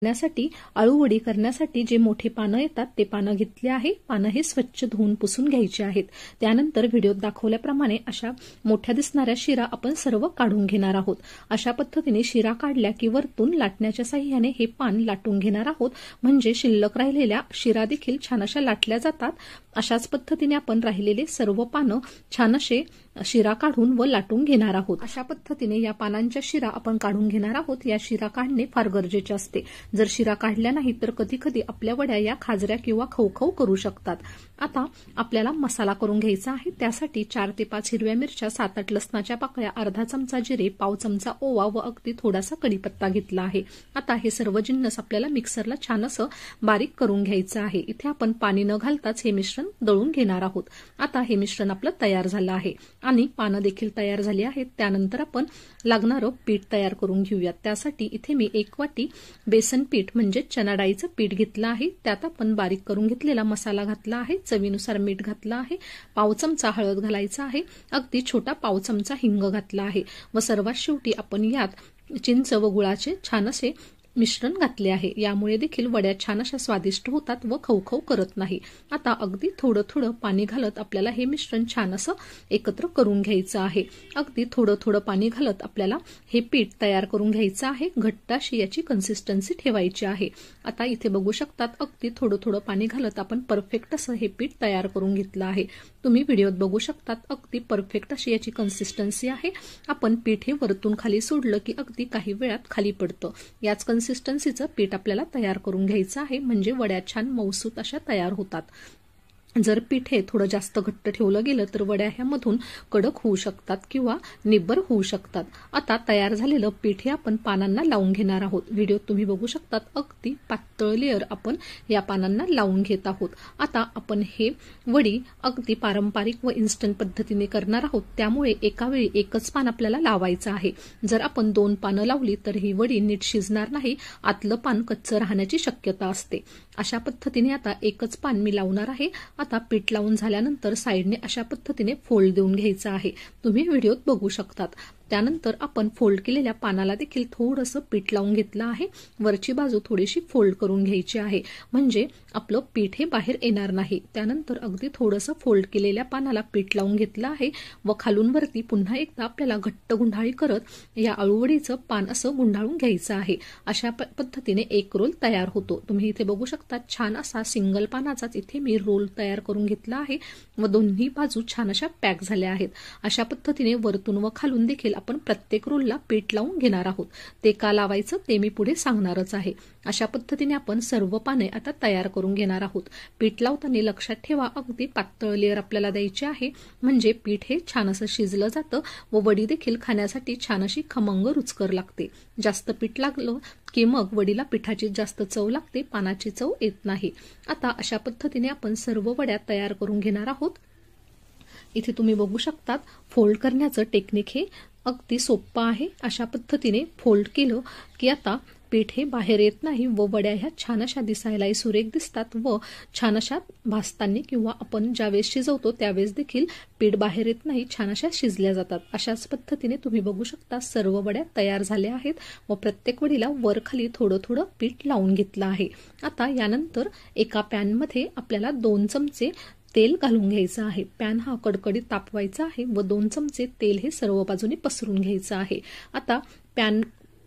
करण्यासाठी आळूवडी करण्यासाठी जे मोठे पानं येतात ते पानं घेतले आहे। पानं हे स्वच्छ धुवून पुसून घ्यायचे आहेत। त्यानंतर व्हिडिओत दाखवल्याप्रमाणे अशा मोठ्या दिसणाऱ्या शिरा आपण सर्व काढून घेणार आहोत। अशा पद्धतीने शिरा काढल्या की वरतून लाटण्याच्या साहाय्याने हे पान लाटून घेणार आहोत, म्हणजे शिल्लक राहिलेल्या शिरा देखील छान अशा लाटल्या जातात। अशाच पद्धतीने आपण राहिलेले सर्व पानं छान असे शिरा काढून व लाटून घेणार आहोत। अशा पद्धतीने या पानांच्या शिरा आपण काढून घेणार आहोत। या शिरा काढणे फार गरजेचे असते। जर शिरा काढल्या नाही तर कधी कधी आपल्या वड्या या खाजऱ्या किंवा खवखव करू शकतात। आता आपल्याला मसाला करून घ्यायचा आहे। त्यासाठी 4 ते 5 हिरव्या मिरच्या, 7-8 लसणाच्या पाकळ्या, अर्धा चमचा जिरे, पाव चमचा ओवा व अगदी थोडासा कढीपत्ता घेतला आहे। आता हे सर्व जिन्नस आपल्याला मिक्सरला छान असं बारीक करून घ्यायचं आहे। इथे आपण पाणी न घालताच हे मिश्रण दळून घेणार आहोत। आता हे मिश्रण आपलं तयार झालं आहे आणि पानं देखील तयार झाली आहेत। त्यानंतर आपण लागणारं पीठ तयार करून घेऊयात। त्यासाठी इथे मी 1 वाटी बेसन पीठ म्हणजे चणा डाळीचं पीठ घेतलं आहे। त्यात आपण बारीक करून घेतलेला मसाला घातला आहे, चवीनुसार मीठ घातलं आहे, पाव चमचा हळद घालायचा आहे, अगदी छोटा पाव चमचा हिंग घातला आहे व सर्वात शेवटी आपण यात चिंच व गुळाचे छान असे मिश्रण घातले आहे। यामुळे देखील वड्या छान अशा स्वादिष्ट होतात व खवखव करत नाही। आता अगदी थोडं थोडं पाणी घालत आपल्याला हे मिश्रण छान असं एकत्र करून घ्यायचं आहे। अगदी थोडं थोडं पाणी घालत आपल्याला हे पीठ तयार करून घ्यायचं आहे। घट्ट अशी याची कन्सिस्टन्सी ठेवायची आहे। आता इथे बघू शकतात अगदी थोडं थोडं पाणी घालत आपण परफेक्ट असं हे पीठ तयार करून घेतलं आहे। तुम्ही व्हिडिओत बघू शकतात अगदी परफेक्ट अशी याची कन्सिस्टन्सी आहे। आपण पीठ हे वरतून खाली सोडलं की अगदी काही वेळात खाली पडतं। याच कन्सिस्टन्सीचं पीठ आपल्याला तयार करून घ्यायचं आहे, म्हणजे वड्या छान मऊसूत अशा तयार होतात। जर पीठ हे थोडं जास्त घट्ट ठेवलं गेलं तर वड्या ह्यामधून कडक होऊ शकतात किंवा निब्बर होऊ शकतात। आता तयार झालेलं पीठ हे आपण पानांना लावून घेणार आहोत। व्हिडिओत तुम्ही बघू शकतात अगदी पातळ लेअर आपण या पानांना लावून घेत आहोत। आता आपण हे वडी अगदी पारंपरिक व इन्स्टंट पद्धतीने करणार आहोत, त्यामुळे एका वेळी एकच पान आपल्याला लावायचं आहे। जर आपण 2 पानं लावली तर ही वडी नीट शिजणार नाही, आतलं पान कच्चं राहण्याची शक्यता असते। अशा पद्धतीने आता एकच पान मी लावणार आहे। आता पीठ लावून झाल्यानंतर साइडने अशा पद्धतीने फोल्ड देऊन घ्यायचं आहे। तुम्ही व्हिडिओत बघू शकतात। त्यानंतर आपण फोल्ड केलेल्या पानाला देखील थोडंसं पीठ लावून घेतलं आहे। वरची बाजू थोडीशी फोल्ड करून घ्यायची आहे, म्हणजे आपलं पीठ हे बाहेर येणार नाही। त्यानंतर अगदी थोडंसं फोल्ड केलेल्या पानाला पीठ लावून घेतलं आहे व खालून वरती पुन्हा एकदा आपल्याला घट्ट गुंडाळी करत या आळूवडीचं पान असं गुंडाळून घ्यायचं आहे। अशा पद्धतीने एक रोल तयार होतो। तुम्ही इथे बघू शकता छान असा सिंगल पानाचाच इथे मी रोल तयार करून घेतला आहे व दोन्ही बाजू छान अशा पॅक झाल्या आहेत। अशा पद्धतीने वरतून व खालून देखील आपण प्रत्येक रोलला पीठ लावून घेणार आहोत। ते का लावायचं ते मी पुढे सांगणारच आहे। अशा पद्धतीने आपण सर्व पाने आता तयार करून घेणार आहोत। पीठ लावताना लक्षात ठेवा अगदी पातळ लेअर आपल्याला द्यायची आहे, म्हणजे पीठ हे छान असं शिजलं जातं व वडी देखील खाण्यासाठी छान अशी खमंग रुचकर लागते। जास्त पीठ लागलं की मग वडीला पिठाची जास्त चव लागते, पानाची चव येत नाही। आता अशा पद्धतीने आपण सर्व वड्या तयार करून घेणार आहोत। इथे तुम्ही बघू शकतात फोल्ड करण्याचं टेक्निक हे अगदी सोपं आहे। अशा पद्धतीने फोल्ड केलं की आता पीठ हे बाहेर येत नाही व वड्या ह्या छान अशा दिसायलाही सुरेख दिसतात व छान अशा भाजताना किंवा आपण ज्यावेळेस शिजवतो त्यावेळेस देखील पीठ बाहेर येत नाही, छान अशा शिजल्या जातात। अशाच पद्धतीने तुम्ही बघू शकता सर्व वड्या तयार झाल्या आहेत व प्रत्येक वडीला वर खाली थोडं थोडं पीठ लावून घेतलं आहे। आता यानंतर एका पॅनमध्ये आपल्याला 2 चमचे तेल घालून घ्यायचं आहे। पॅन हा कडकडीत तापवायचा आहे व 2 चमचे तेल हे सर्व बाजूने पसरून घ्यायचं आहे। आता पॅन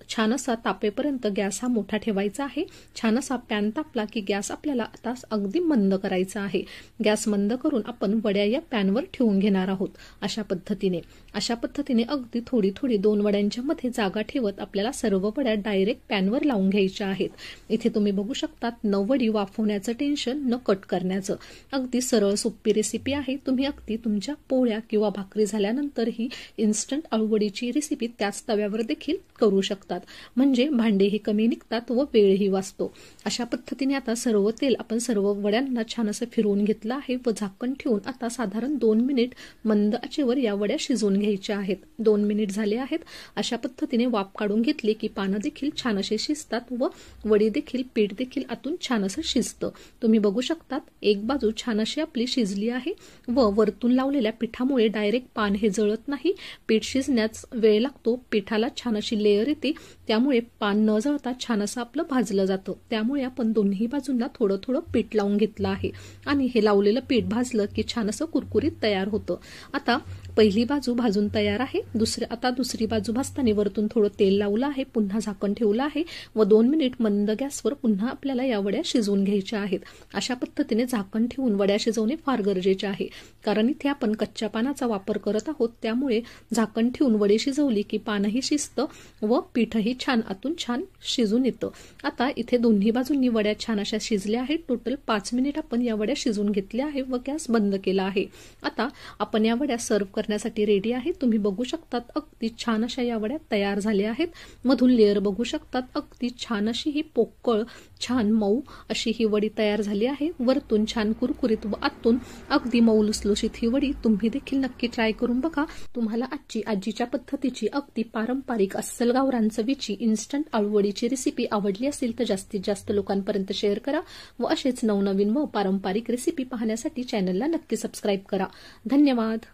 छान असा तापेपर्यंत गॅस हा मोठा ठेवायचा आहे। छान असा पॅन तापला की गॅस आपल्याला आता अगदी मंद करायचा आहे। गॅस मंद करून आपण वड्या या पॅनवर ठेवून घेणार आहोत। अशा पद्धतीने अगदी थोडी थोडी 2 वड्यांच्या मध्ये जागा ठेवत आपल्याला सर्व वड्या डायरेक्ट पॅनवर लावून घ्यायच्या आहेत। इथे तुम्ही बघू शकतात न वडी वाफवण्याचं टेन्शन न कट करण्याचं, अगदी सरळ सोपी रेसिपी आहे। तुम्ही अगदी तुमच्या पोळ्या किंवा भाकरी झाल्यानंतर ही इन्स्टंट आळूवडीची रेसिपी त्याच तव्यावर देखील करू शकतात, म्हणजे भांडेही कमी निघतात व वेळही वाचतो। अशा पद्धतीने आता सर्व तेल आपण सर्व वड्यांना छान असं फिरवून घेतलं आहे व झाकण ठेवून आता साधारण 2 मिनिट मंद आचेवर या वड्या शिजवून घ्यायच्या आहेत। 2 मिनिट झाले आहेत। अशा पद्धतीने वाफ काढून घेतली की पानं देखील छान असे शिजतात व वडी देखील पीठ देखील आतून छान असं शिजतं। तुम्ही बघू शकतात एक बाजू छान अशी आपली शिजली आहे व वरतून लावलेल्या पिठामुळे डायरेक्ट पान हे जळत नाही। पीठ शिजण्यास वेळ लागतो, पिठाला छान अशी लेअर येते त्यामुळे पान न जळता छान असं आपलं भाजलं जातं। त्यामुळे आपण दोन्ही बाजूंना थोडं थोडं पीठ लावून घेतलं आहे आणि हे लावलेलं पीठ भाजलं की छान असं कुरकुरीत तयार होतं। आता पहिली बाजू भाजून तयार आहे। आता दुसरी बाजू भाजताना वरतून थोडं तेल लावलं आहे, पुन्हा झाकण ठेवलं आहे व 2 मिनिट मंद गॅसवर पुन्हा आपल्याला या वड्या शिजवून घ्यायच्या आहेत। अशा पद्धतीने झाकण ठेवून वड्या शिजवणे फार गरजेचे आहे, कारण इथे आपण कच्च्या पानाचा वापर करत आहोत। त्यामुळे झाकण ठेवून वडी शिजवली की पानही शिजतं व पीठही छान आतून छान शिजून येतं। आता इथे दोन्ही बाजूंनी वड्या छान अशा शिजल्या आहेत। टोटल 5 मिनिट आपण या वड्या शिजवून घेतल्या आहे व गॅस बंद केला आहे। आता आपण या वड्या सर्व करण्यासाठी रेडी आहे। तुम्ही बघू शकतात अगदी छान अशा या वड्या तयार झाल्या आहेत। मधून लेअर बघू शकतात, अगदी छान अशी ही पोकळ छान मऊ अशी ही वडी तयार झाली आहे। वरतून छान कुरकुरीत व आतून अगदी मऊ लुसलुशीत ही वडी तुम्ही देखील नक्की ट्राय करून बघा। तुम्हाला आजीच्या पद्धतीची अगदी पारंपरिक अस्सल गावरान चवीची इन्स्टंट आळूवडीची रेसिपी आवडली असेल तर जास्तीत जास्त लोकांपर्यंत शेअर करा व असेच नवनवीन व पारंपरिक रेसिपी पाहण्यासाठी चॅनलला नक्की सबस्क्राईब करा। धन्यवाद।